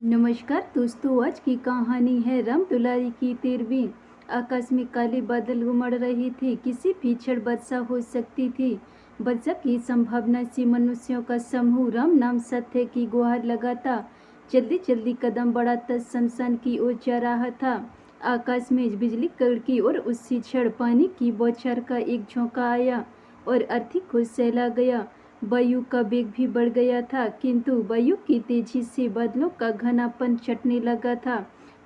नमस्कार दोस्तों, आज की कहानी है राम दुलारी की 13वीं। आकाश में काले बादल उमड़ रहे थे। किसी भी क्षण वर्षा हो सकती थी। वर्षा की संभावना से मनुष्यों का समूह राम नाम सत्य की गुहार लगाता जल्दी जल्दी कदम बढ़ाता शमशान की ओर जा रहा था। आकाश में बिजली कड़की और उसी क्षण पानी की बौछार का एक झोंका आया और अर्थी को सहला गया। वायु का वेग भी बढ़ गया था, किंतु वायु की तेजी से बादलों का घनापन छटने लगा था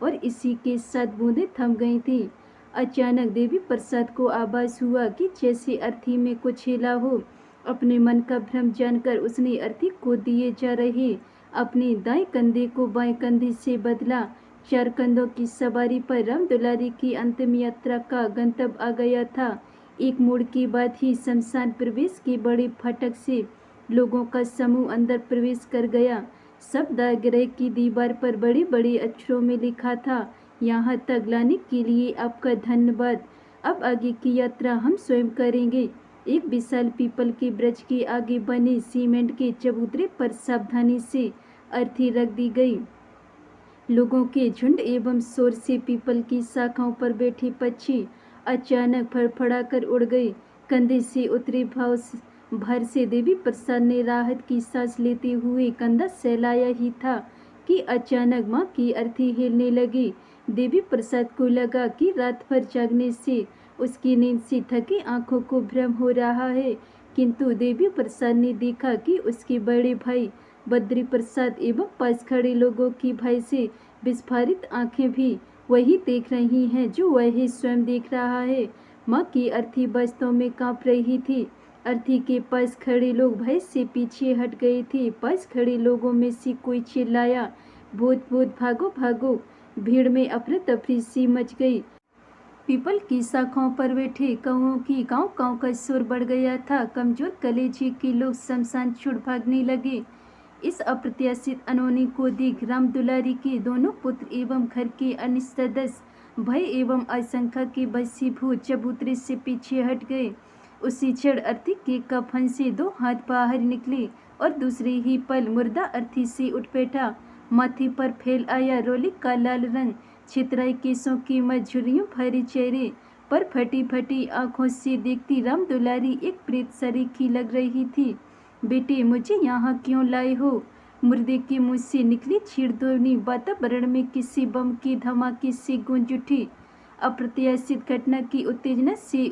और इसी के साथ बूंदें थम गई थी। अचानक देवी प्रसाद को आभास हुआ कि जैसे अर्थी में कुछ हिला हो। अपने मन का भ्रम जानकर उसने अर्थी को दिए जा रहे अपने दाएं कंधे को बाएं कंधे से बदला। 4 कंधों की सवारी पर राम दुलारी की अंतिम यात्रा का गंतव्य आ गया था। एक मोड़ के बाद ही शमशान प्रवेश के बड़े फाटक से लोगों का समूह अंदर प्रवेश कर गया। शवदाह की दीवार पर बड़े बड़े अक्षरों में लिखा था, यहाँ तक लाने के लिए आपका धन्यवाद। अब आगे की यात्रा हम स्वयं करेंगे। एक विशाल पीपल के वृक्ष के आगे बने सीमेंट के चबूतरे पर सावधानी से अर्थी रख दी गई। लोगों के झुंड एवं शोर से पीपल की शाखाओं पर बैठे पक्षी अचानक फड़फड़ाकर उड़ गए। कंधे से उतरे भार से देवी प्रसाद ने राहत की सांस लेते हुए कंधा सहलाया ही था कि अचानक मां की अर्थी हिलने लगी। देवी प्रसाद को लगा कि रात भर जागने से उसकी नींद से थकी आंखों को भ्रम हो रहा है, किंतु देवी प्रसाद ने देखा कि उसके बड़े भाई बद्री प्रसाद एवं पास खड़े लोगों की भय से विस्फारित आंखें भी वही देख रही हैं जो वह स्वयं देख रहा है। मां की अर्थी वास्तव में कांप रही थी। अर्थी के पास खड़े लोग भय से पीछे हट गए थे। पास खड़े लोगों में से कोई चिल्लाया, भूत भूत, भागो भागो। भीड़ में अफरा तफरी सी मच गई। पीपल की शाखाओं पर बैठे कौओं की काँव काँव का शोर बढ़ गया था। कमजोर कलेजे के लोग शमशान छोड़ भागने लगे। इस अप्रत्याशित अनहोनी को देख राम दुलारी के दोनों पुत्र एवं घर के अन्य सदस्य भय एवं आशंका के वशीभूत चबूतरे से पीछे हट गए। उसी क्षण अर्थी के कफन से 2 हाथ बाहर निकले और दूसरे ही पल मुर्दा अर्थी से उठ बैठा। माथे पर फैल आया रोली का लाल रंग, छितराई केसों की मझुरियों भरे चेहरे पर फटी फटी आंखों से देखती राम दुलारी एक प्रेत सरीखी लग रही थी। बेटे, मुझे यहाँ क्यों लाए हो? मुर्दे के मुंह से निकली छीड़ ध्वनि वातावरण में किसी बम के धमाके से गूंज उठी। अप्रत्याशित घटना की उत्तेजना से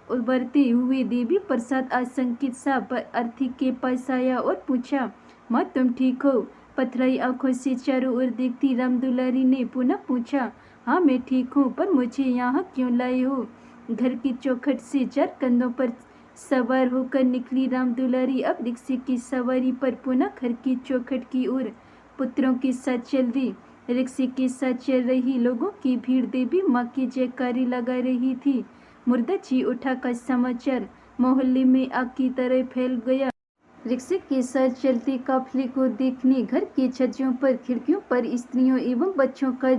उभरते हुए देवी प्रसाद आशंकित सा अर्थी के पास आया और पूछा, माँ तुम ठीक हो? पथराई आंखों से चारों ओर देखती राम दुलारी ने पुनः पूछा, हाँ मैं ठीक हूँ, पर मुझे यहाँ क्यों लाए हो? घर की चौखट से 4 कंधों पर सवार होकर निकली राम दुलारी अब रिक्शे की सवारी पर पुनः घर की चौखट की ओर पुत्रों के साथ चल दी। रिक्शे के साथ चल रही लोगों की भीड़ देवी माँ की जयकारी लगा रही थी। मुर्दा जी उठा का समाचार मोहल्ले में आग की तरह फैल गया। रिक्शे के साथ चलते काफिले को देखने घर की छज्जों पर, खिड़कियों पर स्त्रियों एवं बच्चों का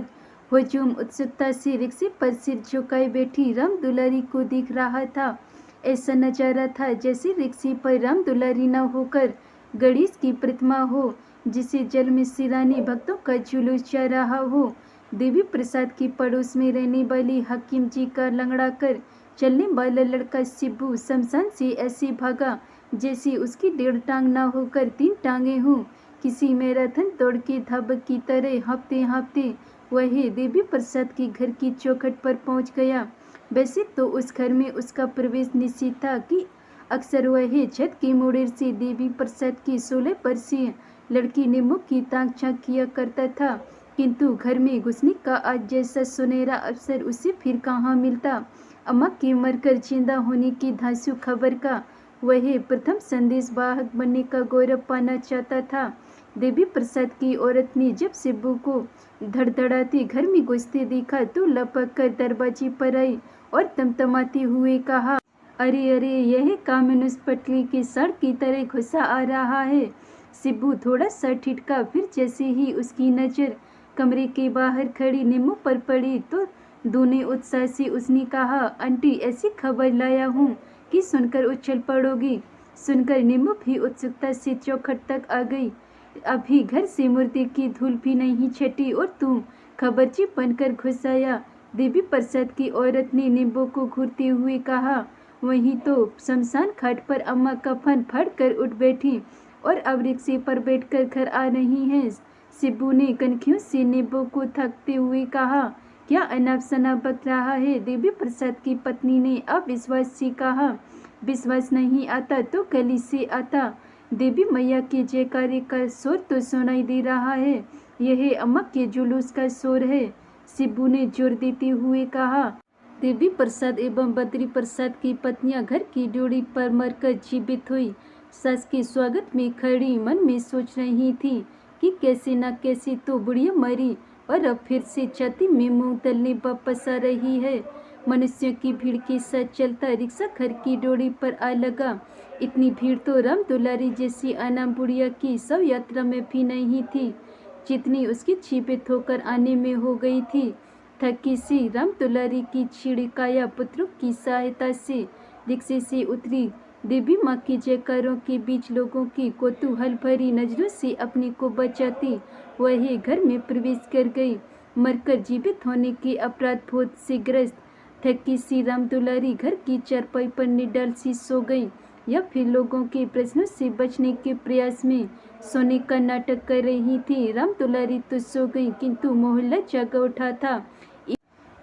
हुजूम उत्सुकता से रिक्शे पर सिर झुकाए बैठी राम दुलारी को देख रहा था। ऐसा नजारा था जैसे रिक्शे पर राम दुलारी न होकर गणेश की प्रतिमा हो, जिसे जल में सिराने भक्तों का जुलूस जा रहा हो। देवी प्रसाद के पड़ोस में रहने वाली हकीम जी का लंगड़ा कर चलने वाला लड़का शिब्बू शमशान से ऐसे भागा जैसे उसकी 1.5 टांग न होकर 3 टांगे हों। किसी मैराथन दौड़ के धावक की तरह हाँफते हाँफते वह देवी प्रसाद के घर की चौखट पर पहुंच गया। वैसे तो उस घर में उसका प्रवेश निश्चित था कि अक्सर वह छत की मुड़ेर से देवी प्रसाद की 16 वर्षीय लड़की निम्मो की ताक झांक किया करता था, किंतु घर में घुसने का आज जैसा सुनहरा अवसर उसे फिर कहाँ मिलता। अम्मा के मरकर जिंदा होने की धांसू खबर का वह प्रथम संदेश वाहक बनने का गौरव पाना चाहता था। देवी प्रसाद की औरत ने जब शिब्बू को धड़धड़ाते घर में घुसते देखा तो लपक कर दरवाजे पर आई और तमतमाते हुए कहा, अरे अरे, यह कम्युनिस्ट पटली के सड़ की तरह घुसा आ रहा है। शिब्बू थोड़ा सा ठिठका, फिर जैसे ही उसकी नज़र कमरे के बाहर खड़ी निम्मो पर पड़ी तो दूने उत्साह से उसने कहा, आंटी ऐसी खबर लाया हूँ कि सुनकर उछल पड़ोगी। सुनकर निम्मो भी उत्सुकता से चौखट तक आ गई। अभी घर से मूर्ति की धूल भी नहीं छटी और तू खबरची बनकर घुस आया। देवी प्रसाद की औरत ने नींबू को घूरते हुए कहा। वहीं तो शमशान घाट पर अम्मा कफन फाड़ कर उठ बैठी और अब रिक्शे पर बैठकर घर आ रही हैं। शिबू ने कनखियों से नींबू को थकते हुए कहा। क्या अनाप शनाप बक रहा है? देवी प्रसाद की पत्नी ने अविश्वास से कहा। विश्वास नहीं आता तो गली से आता। देवी मैया के जयकारे का शोर तो सुनाई दे रहा है। यह अम्मा के जुलूस का शोर है, शिबू ने जोर देते हुए कहा। देवी प्रसाद एवं बद्री प्रसाद की पत्नियां घर की ड्योढ़ी पर मरकर जीवित हुई। सास के स्वागत में खड़ी मन में सोच रही थी कि कैसे न कैसे तो बुढ़िया मरी और अब फिर से छाती में मुंह तलने वापस आ रही है। मनुष्यों की भीड़ के साथ चलता रिक्शा घर की ड्योढ़ी पर आ लगा। इतनी भीड़ तो राम दुलारी जैसी अनाम बुढ़िया की शव यात्रा में भी नहीं थी जितनी उसकी जीवित होकर आने में हो गई थी। थकी सी राम दुलारी की छिड़काया पुत्रों की सहायता से रिक्शे से उतरी। देवी माँ की जयकारों के बीच लोगों की कौतूहल भरी नजरों से अपने को बचाती वह घर में प्रवेश कर गई। मरकर जीवित होने के अपराध बोध से ग्रस्त थकी सी राम दुलारी घर की चारपाई पर निडाल सी सो गई या फिर लोगों के प्रश्नों से बचने के प्रयास में सोने का नाटक कर रही थी। राम दुलारी तो सो गई किंतु मोहल्ला जागा उठा था।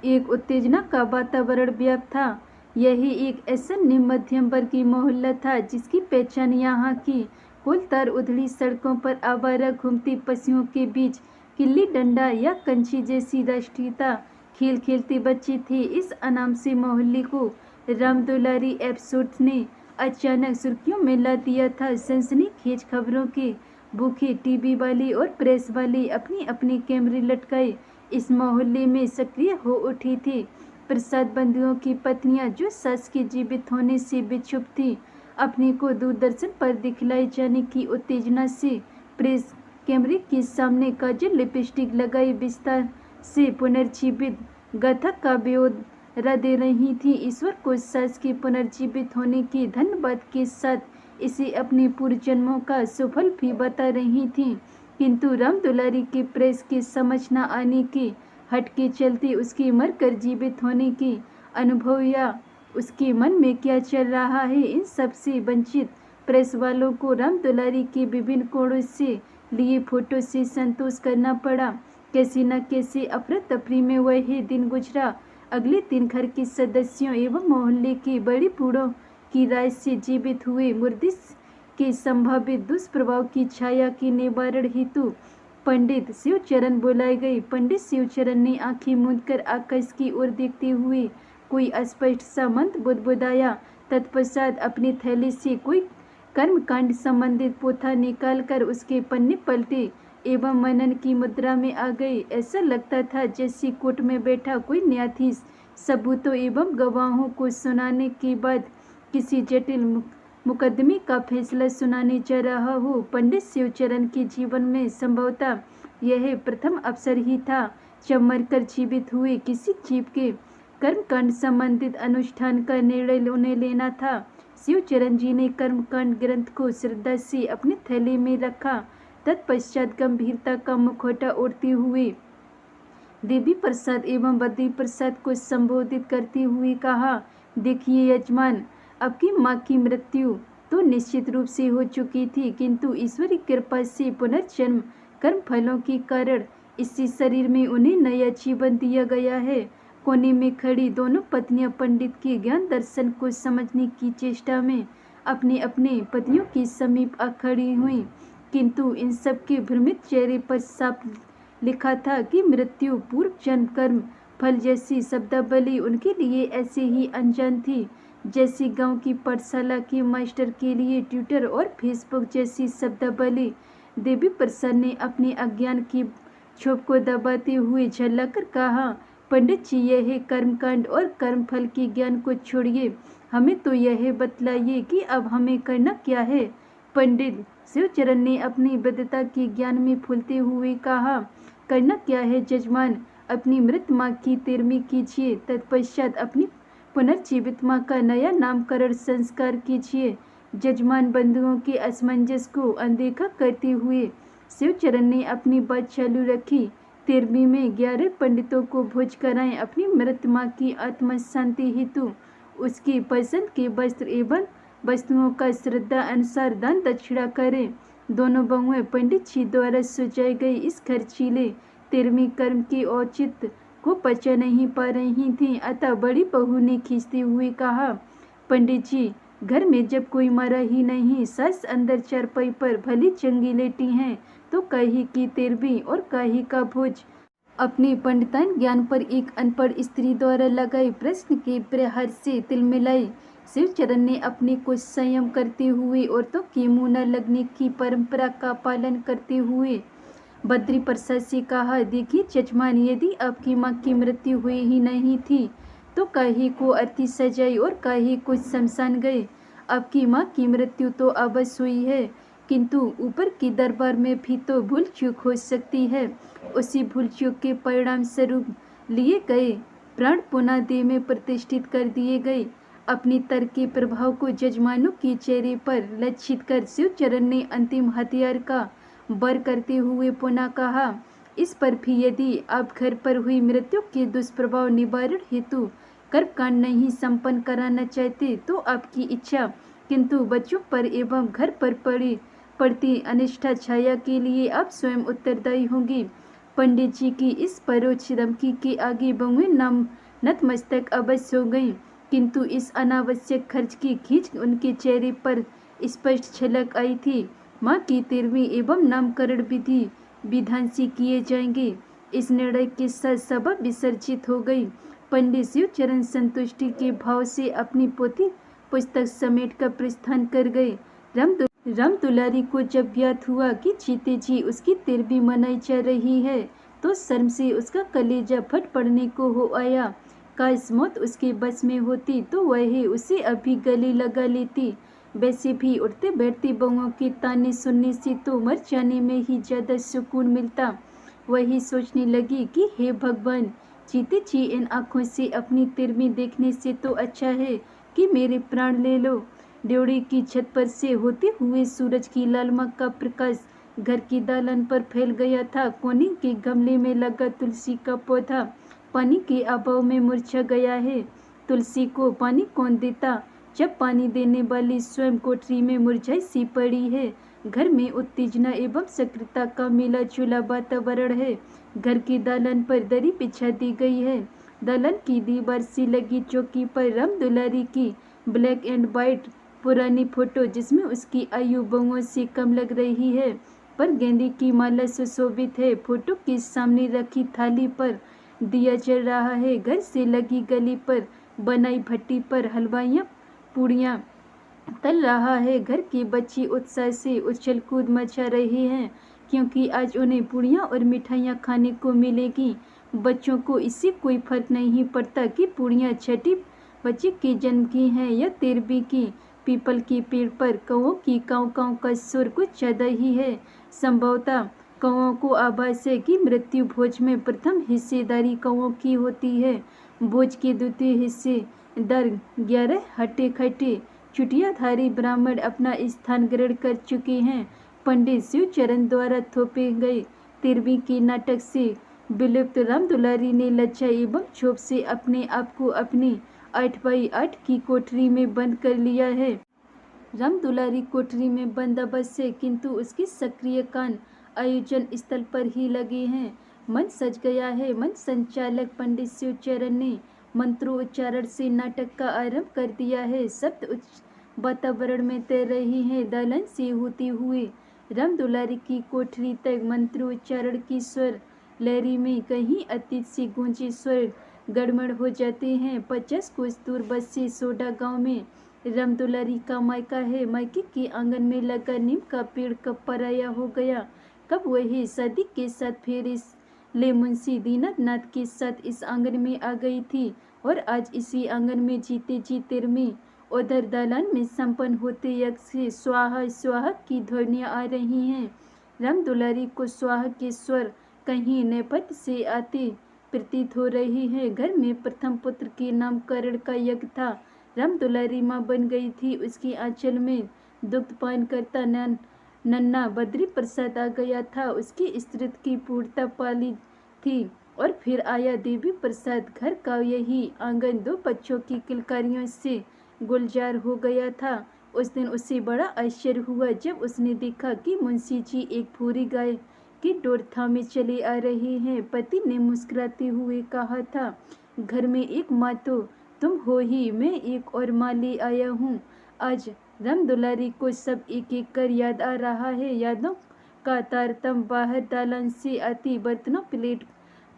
एक उत्तेजना का वातावरण व्याप्त था। यही एक ऐसा मध्यम वर्गीय मोहल्ला था जिसकी पहचान यहाँ की कोलतार उधड़ी सड़कों पर आवारा घूमते पशुओं के बीच किल्ली डंडा या कंची जैसी राष्ट्रीयता खेल खेलते बच्चे थे। इस अनाम से मोहल्ले को राम दुलारी एपिसोड ने अचानक सुर्खियों में ला दिया था। सनसनीखेज खबरों के भूखे टीवी वाले और प्रेस वाले अपने अपने कैमरे लटकाए इस मोहल्ले में सक्रिय हो उठी थी। प्रसाद बंधुओं की पत्नियां जो सास के जीवित होने से बेचुप थी अपने को दूरदर्शन पर दिखलाए जाने की उत्तेजना से प्रेस कैमरे के सामने काजल लिपस्टिक लगाए विस्तार से पुनर्जीवित गाथा का ब्यौरा दे रही थी। ईश्वर को सास के पुनर्जीवित होने के धन्यवाद के साथ इसे अपने पूर्व जन्मों का सुफल भी बता रही थी। किंतु राम दुलारी के प्रेस के समझ न आने के हट के चलते उसके मरकर जीवित होने के अनुभव या उसके मन में क्या चल रहा है, इन सब से वंचित प्रेस वालों को राम दुलारी के विभिन्न कोणों से लिए फोटो से संतोष करना पड़ा। कैसे न कैसे अफरा तफरी में वह दिन गुजरा। अगले दिन घर के सदस्यों एवं मोहल्ले के बड़े बूढ़ों की राय से जीवित हुए मुर्दे के संभावित दुष्प्रभाव की छाया के निवारण हेतु पंडित शिवचरण बुलाए गए। पंडित शिवचरण ने आंखें मूंदकर आकाश की ओर देखते हुए कोई अस्पष्ट सा मंत्र बुदबुदाया। तत्पश्चात अपने थैले से कोई कर्मकांड संबंधित पोथा निकालकर उसके पन्ने पलटे एवं मनन की मुद्रा में आ गए। ऐसा लगता था जैसे कोर्ट में बैठा कोई न्यायाधीश सबूतों एवं गवाहों को सुनाने के बाद किसी जटिल मुकदमे का फैसला सुनाने जा रहा हो। पंडित शिवचरण के जीवन में संभवतः यह प्रथम अवसर ही था जब मरकर जीवित हुए किसी जीव के कर्मकांड संबंधित अनुष्ठान का निर्णय उन्हें लेना था। शिवचरण जी ने कर्मकांड ग्रंथ को श्रद्धा से अपने थैले में रखा। तत्पश्चात गंभीरता का मुखौटा ओढ़ते हुए देवी प्रसाद एवं बद्री प्रसाद को संबोधित करते हुए कहा, देखिए यजमान, आपकी माँ की मृत्यु तो निश्चित रूप से हो चुकी थी किंतु ईश्वरी कृपा से पुनर्जन्म कर्म फलों के कारण इसी शरीर में उन्हें नया जीवन दिया गया है। कोने में खड़ी दोनों पत्नियां पंडित के ज्ञान दर्शन को समझने की चेष्टा में अपने अपने पतियों के समीप आ खड़ी हुई किंतु इन सब के भ्रमित चेहरे पर साफ लिखा था कि मृत्यु पूर्व जन्म कर्म फल जैसी शब्दावली उनके लिए ऐसे ही अनजान थी जैसी गांव की पाठशाला के मास्टर के लिए ट्विटर और फेसबुक जैसी शब्दावली। देवी प्रसाद ने अपने अज्ञान की छोप को दबाते हुए झल्लाकर कहा, पंडित जी, यह कर्मकांड और कर्मफल के ज्ञान को छोड़िए, हमें तो यह बतलाइए कि अब हमें करना क्या है। पंडित शिवचरण ने अपनी वैधता के ज्ञान में फूलते हुए कहा, करना क्या है जजमान, अपनी मृत माँ की तेरहवीं कीजिए, तत्पश्चात अपनी पुनर्जीवित माँ का नया नामकरण संस्कार कीजिए। जजमान बंधुओं के असमंजस को अनदेखा करते हुए शिवचरण ने अपनी बात चालू रखी। 13वीं में 11 पंडितों को भोज कराएं। अपनी मृत माँ की आत्मा शांति हेतु उसकी पसंद के वस्त्र एवं वस्तुओं का श्रद्धा अनुसार दान दक्षिणा करें। दोनों बहुएं पंडित जी द्वारा सुझाई गई इस खर्चीले 13वीं कर्म के औचित्य को पचा नहीं पा रही थी। अतः बड़ी बहू ने खींचते हुए कहा, पंडित जी, घर में जब कोई मरा ही नहीं, सास अंदर चारपाई पर भली चंगी लेटी हैं, तो काहे की 13वीं और काहे का भोज। अपने पंडितान ज्ञान पर एक अनपढ़ स्त्री द्वारा लगाए प्रश्न के प्रहार से तिलमिलाई शिवचरण ने अपने को संयम करते हुए औरतों की मुँह न लगने की परंपरा का पालन करते हुए बद्री प्रसाद से कहा, देखिए जजमान, यदि आपकी माँ की मृत्यु हुई ही नहीं थी तो काहे को अर्थी सजाई और काहे को शमशान गए। आपकी माँ की मृत्यु तो अवश्य हुई है, किंतु ऊपर की दरबार में भी तो भूल चूक हो सकती है। उसी भूल चूक के परिणाम स्वरूप लिए गए प्राण पुनः देह में प्रतिष्ठित कर दिए गए। अपनी तर्क के प्रभाव को जजमानों के चेहरे पर लक्षित कर शिवचरण ने अंतिम हथियार का बर करते हुए पुनः कहा, इस पर भी यदि आप घर पर हुई मृत्यु के दुष्प्रभाव निवारण हेतु कर्मकांड नहीं संपन्न कराना चाहते तो आपकी इच्छा, किंतु बच्चों पर एवं घर पर पड़ती अनिष्ठा छाया के लिए आप स्वयं उत्तरदायी होंगी। पंडित जी की इस परोक्ष धमकी के आगे बहुएं नतमस्तक अवश्य हो गईं, किंतु इस अनावश्यक खर्च की खींच उनके चेहरे पर स्पष्ट झलक आई थी। माँ की 13वीं एवं नामकरण विधि विधान से किए जाएंगे। इस निर्णय के साथ सभा विसर्जित हो गई। पंडित शिवचरण संतुष्टि के भाव से अपनी पोथी पुस्तक समेट कर प्रस्थान कर गए। राम दुलारी को जब ज्ञात हुआ कि जीते जी उसकी 13वीं मनाई जा रही है तो शर्म से उसका कलेजा फट पड़ने को हो आया। काश मौत उसके बस में होती तो वह उसे अभी गले लगा लेती। वैसे भी उठते बैठते बहुओं के ताने सुनने से तो मर जाने में ही ज़्यादा सुकून मिलता। वही सोचने लगी कि हे भगवान, जीते जी इन आँखों से अपनी 13वीं देखने से तो अच्छा है कि मेरे प्राण ले लो। ड्योढ़ी की छत पर से होते हुए सूरज की लालिमा का प्रकाश घर की दालन पर फैल गया था। कोने के गमले में लगा तुलसी का पौधा पानी के अभाव में मुरझा गया है। तुलसी को पानी कौन देता जब पानी देने वाली स्वयं कोठरी में मुरझाई सी पड़ी है। घर में उत्तेजना एवं सक्रियता का मिला जुला वातावरण है। घर की दालन पर दरी बिछा दी गई है। दालन की दीवार से लगी चौकी पर राम दुलारी की ब्लैक एंड व्हाइट पुरानी फोटो, जिसमें उसकी आयु बहुओं से कम लग रही है, पर गेंदे की माला सुशोभित है। फोटो के सामने रखी थाली पर दिया जल रहा है। घर से लगी गली पर बनाई भट्टी पर हलवाइयाँ पूड़ियाँ तल रहा है। घर के बच्चे उत्साह से उछल कूद मचा रहे हैं, क्योंकि आज उन्हें पूड़ियाँ और मिठाइयाँ खाने को मिलेगी। बच्चों को इससे कोई फर्क नहीं पड़ता कि पूड़ियाँ छठी बच्चे के जन्म की हैं या 13वीं की। पीपल के पेड़ पर कौओं की काँव काँव का सुर कुछ ज़्यादा ही है। संभवतः कौओं को आभास है कि मृत्यु भोज में प्रथम हिस्सेदारी कौओं की होती है। भोज के द्वितीय हिस्से दर 11 हट्टे खट्टे चुटियाधारी ब्राह्मण अपना स्थान ग्रहण कर चुके हैं। पंडित शिवचरण द्वारा थोपे गए 13वीं के नाटक से विलुप्त राम दुलारी ने लज्जा एवं क्षोभ से अपने आप को अपनी 8x8 की कोठरी में बंद कर लिया है। राम दुलारी कोठरी में बंद अवश्य है, किंतु उसके सक्रिय कान आयोजन स्थल पर ही लगे हैं। मन सज गया है। मन संचालक पंडित शिवचरण ने मंत्रोच्चारण से नाटक का आरंभ कर दिया है। शब्द उच्च वातावरण में तैर रही हैं। दालन से होते हुए राम दुलारी की कोठरी तक मंत्रोच्चारण की स्वर लहरी में कहीं अतीत से गूंजे स्वर गड़बड़ हो जाते हैं। 50 कोस दूर बस से सोडा गांव में राम दुलारी का मायका है। मायके के आंगन में लगा नीम का पेड़ कब पराया हो गया, कब वही शादी के साथ फिर इस ले मुंशी दीनानाथ के साथ इस आंगन में आ गई थी, और आज इसी आंगन में जीते जी 13वीं उधर दालान में संपन्न होते यज्ञ से स्वाहा स्वाहा की ध्वनियाँ आ रही हैं। राम दुलारी को स्वाहा के स्वर कहीं नेपथ्य से आते प्रतीत हो रही है। घर में प्रथम पुत्र के नामकरण का यज्ञ था। राम दुलारी माँ बन गई थी। उसकी आंचल में दुग्धपान करता नन्ना बद्री प्रसाद आ गया था। उसकी स्त्रीत्व की पूर्णता पाली थी। और फिर आया देवी प्रसाद। घर का यही आंगन 2 बच्चों की किलकारियों से गुलजार हो गया था। उस दिन उसे बड़ा आश्चर्य हुआ जब उसने देखा कि मुंशी जी एक भूरी गाय की डोर थामे चले आ रहे हैं। पति ने मुस्कुराते हुए कहा था, घर में एक माँ तो तुम हो ही, मैं एक और माँ ले आया हूँ। आज रामदुलारी को सब एक एक कर याद आ रहा है। यादों का तारतम बाहर दालान से आती बर्तनों प्लेट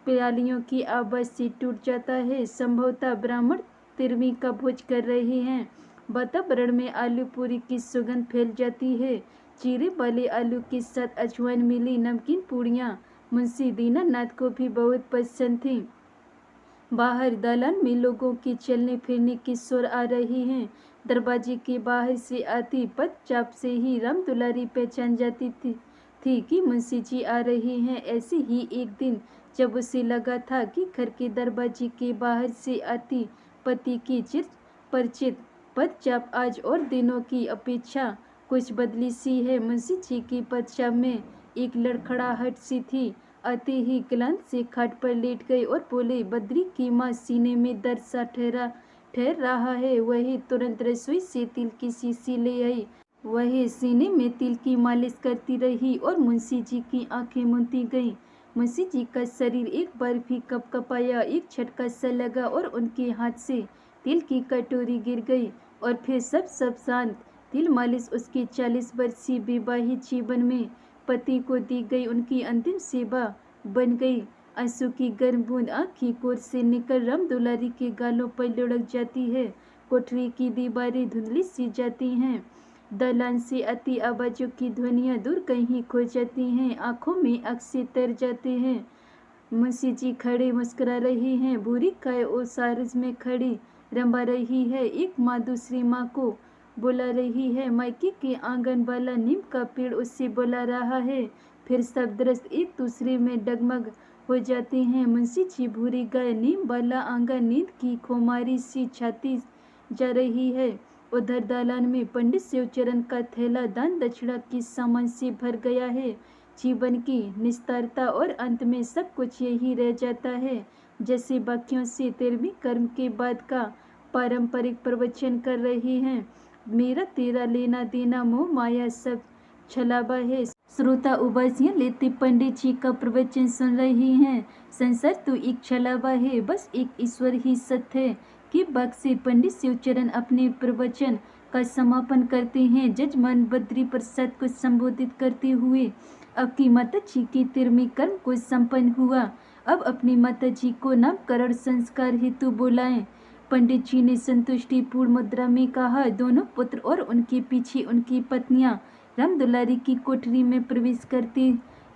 प्यालियों की आवाज से टूट जाता है। संभवतः ब्राह्मण तिरमी का भोज कर रहे हैं। वातावरण में आलू पूरी की सुगंध फैल जाती है। चीरे वाले आलू के साथ अजवाइन मिली नमकीन पूड़ियाँ मुंशी दीनानाथ को भी बहुत पसंद थी। बाहर दालान में लोगों के चलने फिरने की शोर आ रही हैं। दरवाजे के बाहर से आती पदचाप से ही रामदुलारी पहचान जाती थी कि मुंशी जी आ रहे हैं। ऐसे ही एक दिन जब उसे लगा था कि घर के दरवाजे के बाहर से आती पति की चिर परिचित पदचाप आज और दिनों की अपेक्षा कुछ बदली सी है। मुंशी जी की पदचाप में एक लड़खड़ाहट सी थी। आते ही क्लांत से खाट पर लेट गए और बोले, बद्री की माँ, सीने में दर्द सा ठहर रहा है। वही तुरंत रसोई से तिल की शीशी ले आई। वही सीने में तिल की मालिश करती रही और मुंशी जी की आंखें मूंदती गई। मुंशी जी का शरीर एक बार भी कपकपाया। एक झटका सा लगा और उनके हाथ से तिल की कटोरी गिर गई। और फिर सब शांत। तिल मालिश उसके 40 वर्षीय वैवाहिक जीवन में पति को दी गई उनकी अंतिम सेवा बन गई। आंसू की गर्म बूंद आँख की कोर से निकल रामदुलारी के गालों पर लुढ़क जाती है। कोठरी की दीवारें धुंधली सी जाती हैं। दालान से आती आवाज़ों की ध्वनियाँ दूर कहीं खो जाती हैं। आंखों में अक्से तर जाते हैं। मुंशी जी खड़े मुस्कुरा रहे हैं। बूढ़ी गाय ओसारज में खड़ी रंभा रही है। एक माँ दूसरी माँ को बुला रही है। मायके के आंगन वाला नीम का पेड़ उससे बुला रहा है। फिर सब दृश्य एक दूसरे में डगमग हो जाते हैं। मुंशी जी भूरी गाय, नीम वाला आंगन, नींद की खुमारी सी छाती जा रही है। उधर दालान में पंडित शिवचरण का थैला दान दक्षिणा के सामान से भर गया है। जीवन की निस्तारता और अंत में सब कुछ यही रह जाता है। जैसे बाकियों से 13वें कर्म के बाद का पारंपरिक प्रवचन कर रहे हैं। मेरा तेरा लेना देना मोह माया सब छलावा है। श्रोता उबासियां लेते पंडित जी का प्रवचन सुन रही हैं। संसार तो एक छलावा है, बस एक ईश्वर ही सत्य है। के बाद से पंडित शिवचरण अपने प्रवचन का समापन करते हैं। जजमान बद्री प्रसाद को संबोधित करते हुए, अब की माता जी के 13वें कर्म को संपन्न हुआ। अब अपनी माता जी को नामकरण संस्कार हेतु बुलाएं। पंडित जी ने संतुष्टिपूर्ण मुद्रा में कहा। दोनों पुत्र और उनके पीछे उनकी पत्नियां रामदुलारी की कोठरी में प्रवेश करते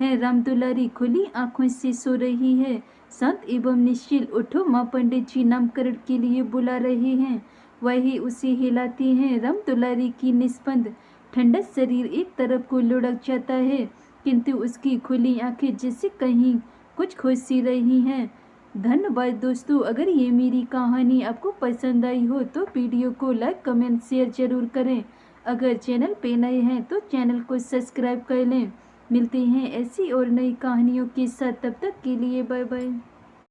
हैं। रामदुलारी खुली आंखों से सो रही है, शांत एवं निश्चल। उठो माँ, पंडित जी नामकरण के लिए बुला रहे हैं। वही उसे हिलाती हैं। रामदुलारी की निस्पंद ठंडा शरीर एक तरफ को लुढ़क जाता है, किंतु उसकी खुली आंखें जैसे कहीं कुछ खोज सी रही हैं। धन्यवाद दोस्तों। अगर ये मेरी कहानी आपको पसंद आई हो तो वीडियो को लाइक, कमेंट, शेयर जरूर करें। अगर चैनल पे नए हैं तो चैनल को सब्सक्राइब कर लें। मिलते हैं ऐसी और नई कहानियों के साथ, तब तक के लिए बाय बाय।